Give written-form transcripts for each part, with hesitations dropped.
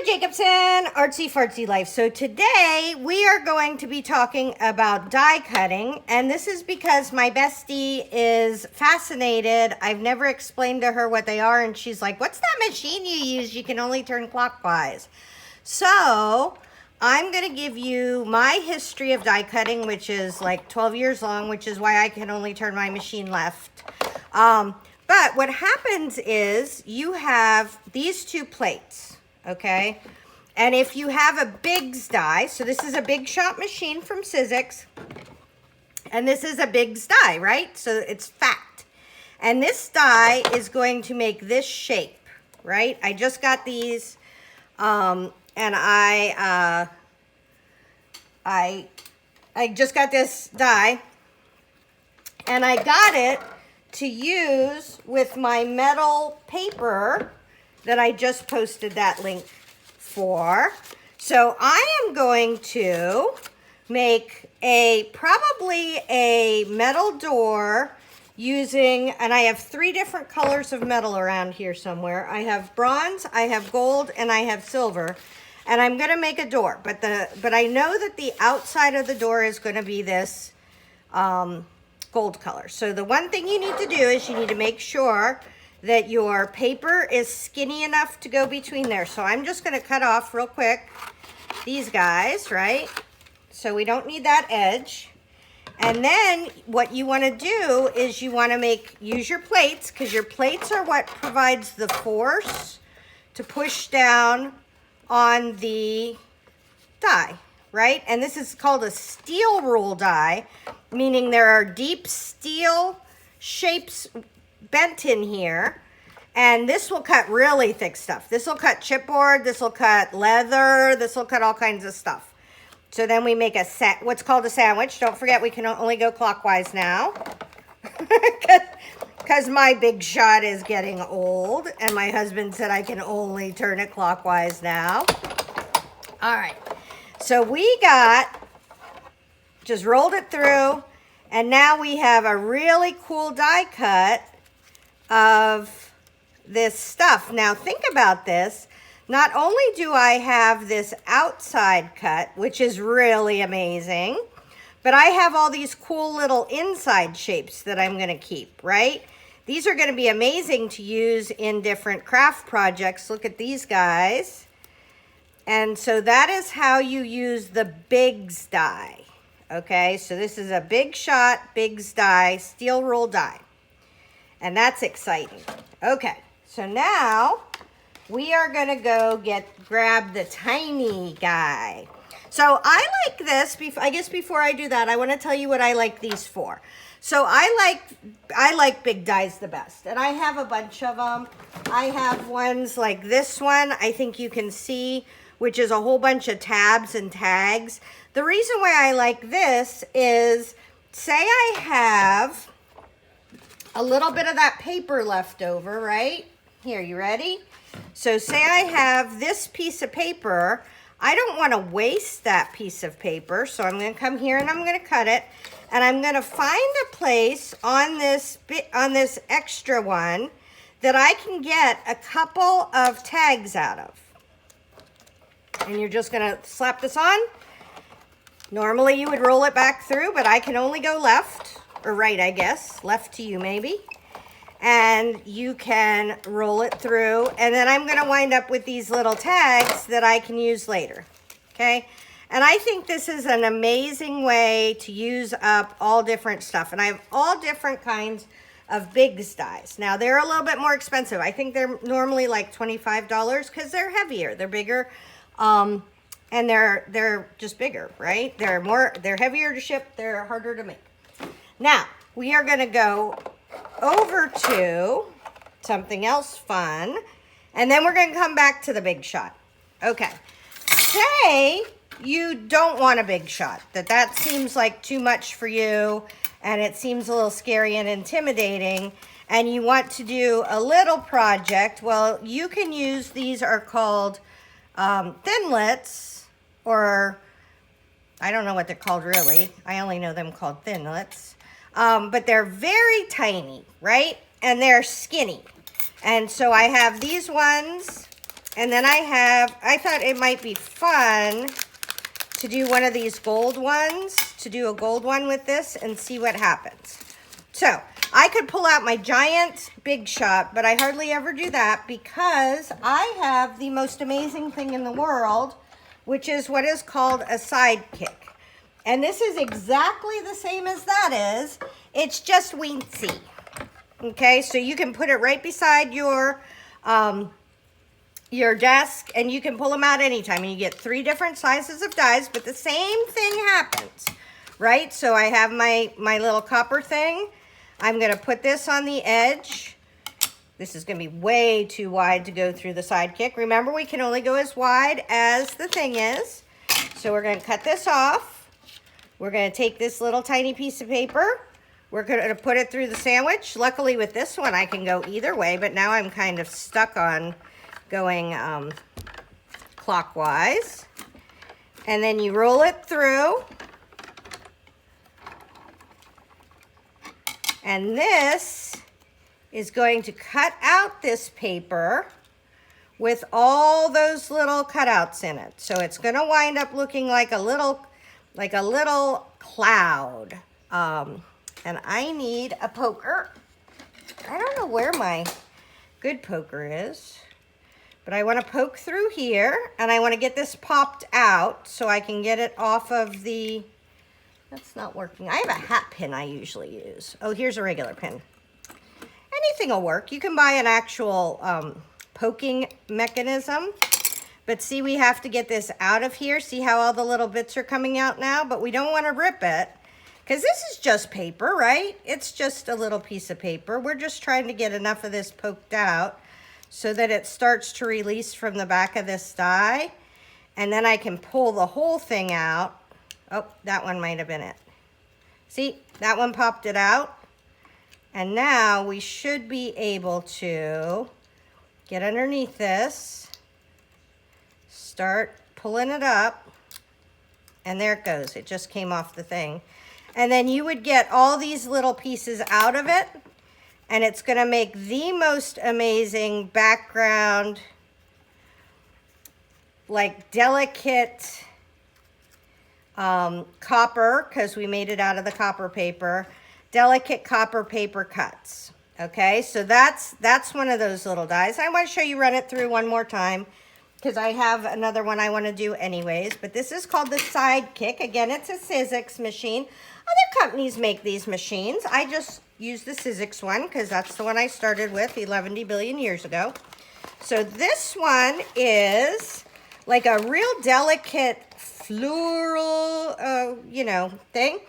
Jacobson, Artsy Fartsy Life. So today we are going to be talking about die cutting, and this is because my bestie is fascinated. I've never explained to her what they are, and she's like, what's that machine you use? You can only turn clockwise. So I'm going to give you my history of die cutting, which is like 12 years long, which is why I can only turn my machine left. But what happens is you have these two plates, okay? And if you have a Biggs die, so this is a Big Shot machine from Sidekick, and this is a Biggs die, right? So it's fat. And this die is going to make this shape, right? I just got these, and I just got this die, and I got it to use with my metal paper that I just posted that link for. So I am going to make probably a metal door using, and I have 3 different colors of metal around here somewhere. I have bronze, I have gold, and I have silver. And I'm gonna make a door, but I know that the outside of the door is gonna be this gold color. So the one thing you need to do is you need to make sure that your paper is skinny enough to go between there. So I'm just going to cut off real quick these guys, right? So we don't need that edge. And then what you want to do is you want to use your plates, because your plates are what provides the force to push down on the die, right? And this is called a steel rule die, meaning there are deep steel shapes bent in here, and this will cut really thick stuff. This will cut chipboard, this will cut leather, this will cut all kinds of stuff. So then we make what's called a sandwich. Don't forget, we can only go clockwise now, because my Big Shot is getting old, and my husband said I can only turn it clockwise now. All right. So we just rolled it through, and now we have a really cool die cut of this stuff. Now think about this. Not only do I have this outside cut, which is really amazing, but I have all these cool little inside shapes that I'm going to keep, right? These are going to be amazing to use in different craft projects. Look at these guys. And so that is how you use the Biggs die, okay? So this is a Big Shot Biggs die, steel roll die. And that's exciting. Okay, so now we are gonna go grab the tiny guy. So I like this, I guess before I do that, I wanna tell you what I like these for. So I like big dies the best, and I have a bunch of them. I have ones like this one, I think you can see, which is a whole bunch of tabs and tags. The reason why I like this is, say I have a little bit of that paper left over, right? Here, you ready? So say I have this piece of paper. I don't want to waste that piece of paper, so I'm going to come here and I'm going to cut it, and I'm going to find a place on this extra one that I can get a couple of tags out of. And you're just going to slap this on. Normally you would roll it back through, but I can only go left, or right, I guess. Left to you, maybe. And you can roll it through, and then I'm going to wind up with these little tags that I can use later, okay? And I think this is an amazing way to use up all different stuff. And I have all different kinds of Biggs dies. Now, they're a little bit more expensive. I think they're normally like $25 because they're heavier. They're bigger. And they're just bigger, right? They're heavier to ship, they're harder to make. Now, we are gonna go over to something else fun, and then we're gonna come back to the Big Shot. Okay, say you don't want a Big Shot, that seems like too much for you, and it seems a little scary and intimidating, and you want to do a little project. Well, you can use, these are called thinlits, or I don't know what they're called really. I only know them called thinlits. But they're very tiny, right? And they're skinny. And so I have these ones And then I thought it might be fun to do one of these gold ones, to do a gold one with this and see what happens. So I could pull out my giant Big Shot, but I hardly ever do that because I have the most amazing thing in the world, which is what is called a Sidekick. And this is exactly the same as that is. It's just weensy. Okay, so you can put it right beside your desk, and you can pull them out anytime. And you get 3 different sizes of dies, but the same thing happens, right? So I have my little copper thing. I'm gonna put this on the edge. This is gonna be way too wide to go through the Sidekick. Remember, we can only go as wide as the thing is. So we're gonna cut this off. We're gonna take this little tiny piece of paper. We're gonna put it through the sandwich. Luckily with this one, I can go either way, but now I'm kind of stuck on going clockwise. And then you roll it through. And this is going to cut out this paper with all those little cutouts in it. So it's gonna wind up looking like a little cloud. And I need a poker. I don't know where my good poker is, but I want to poke through here, and I want to get this popped out so I can get it off of the, that's not working. I have a hat pin I usually use. Oh, here's a regular pin. Anything will work. You can buy an actual poking mechanism. But see, we have to get this out of here. See how all the little bits are coming out now? But we don't want to rip it because this is just paper, right? It's just a little piece of paper. We're just trying to get enough of this poked out so that it starts to release from the back of this die. And then I can pull the whole thing out. Oh, that one might have been it. See, that one popped it out. And now we should be able to get underneath this. Start pulling it up, and there it goes. It just came off the thing. And then you would get all these little pieces out of it, and it's gonna make the most amazing background, like delicate copper, because we made it out of the copper paper, delicate copper paper cuts. Okay, so that's one of those little dies. I want to show you run it through one more time, because I have another one I want to do anyways. But this is called the Sidekick. Again, it's a Sidekick machine. Other companies make these machines. I just use the Sidekick one because that's the one I started with 11 billion years ago. So this one is like a real delicate floral, thing.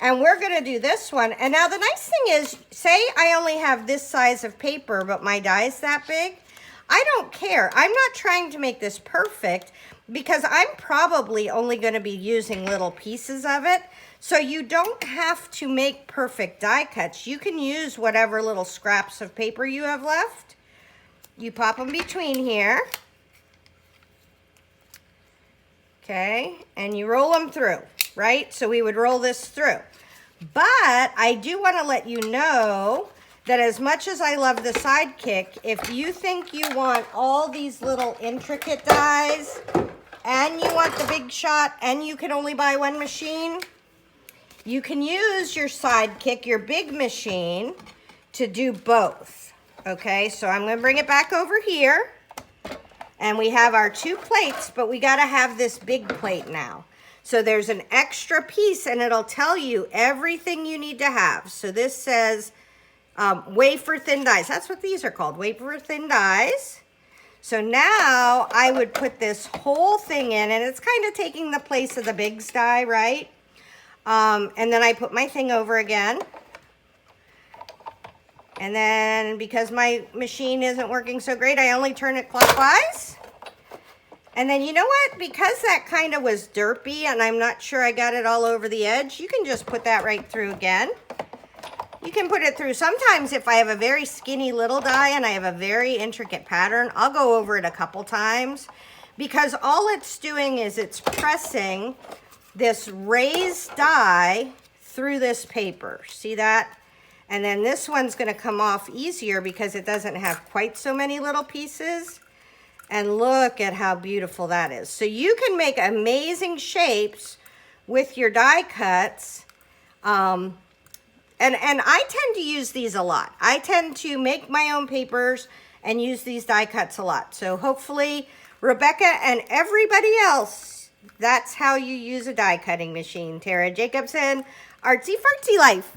And we're going to do this one. And now the nice thing is, say I only have this size of paper, but my die is that big. I don't care. I'm not trying to make this perfect because I'm probably only going to be using little pieces of it. So you don't have to make perfect die cuts. You can use whatever little scraps of paper you have left. You pop them between here. Okay, and you roll them through, right? So we would roll this through. But I do want to let you know that as much as I love the Sidekick, if you think you want all these little intricate dies and you want the Big Shot and you can only buy one machine, you can use your Sidekick, your big machine, to do both. Okay, so I'm going to bring it back over here. And we have our 2 plates, but we got to have this big plate now. So there's an extra piece, and it'll tell you everything you need to have. So this says wafer thin dies. That's what these are called, wafer thin dies. So now I would put this whole thing in, and it's kind of taking the place of the Big's die, right? And then I put my thing over again. And then because my machine isn't working so great, I only turn it clockwise. And then you know what? Because that kind of was derpy and I'm not sure I got it all over the edge, you can just put that right through again. You can put it through. Sometimes if I have a very skinny little die and I have a very intricate pattern, I'll go over it a couple times because all it's doing is it's pressing this raised die through this paper. See that? And then this one's going to come off easier because it doesn't have quite so many little pieces. And look at how beautiful that is. So you can make amazing shapes with your die cuts. And I tend to use these a lot. I tend to make my own papers and use these die cuts a lot. So hopefully Rebecca and everybody else, that's how you use a die cutting machine. Tara Jacobson, Artsy Fartsy Life.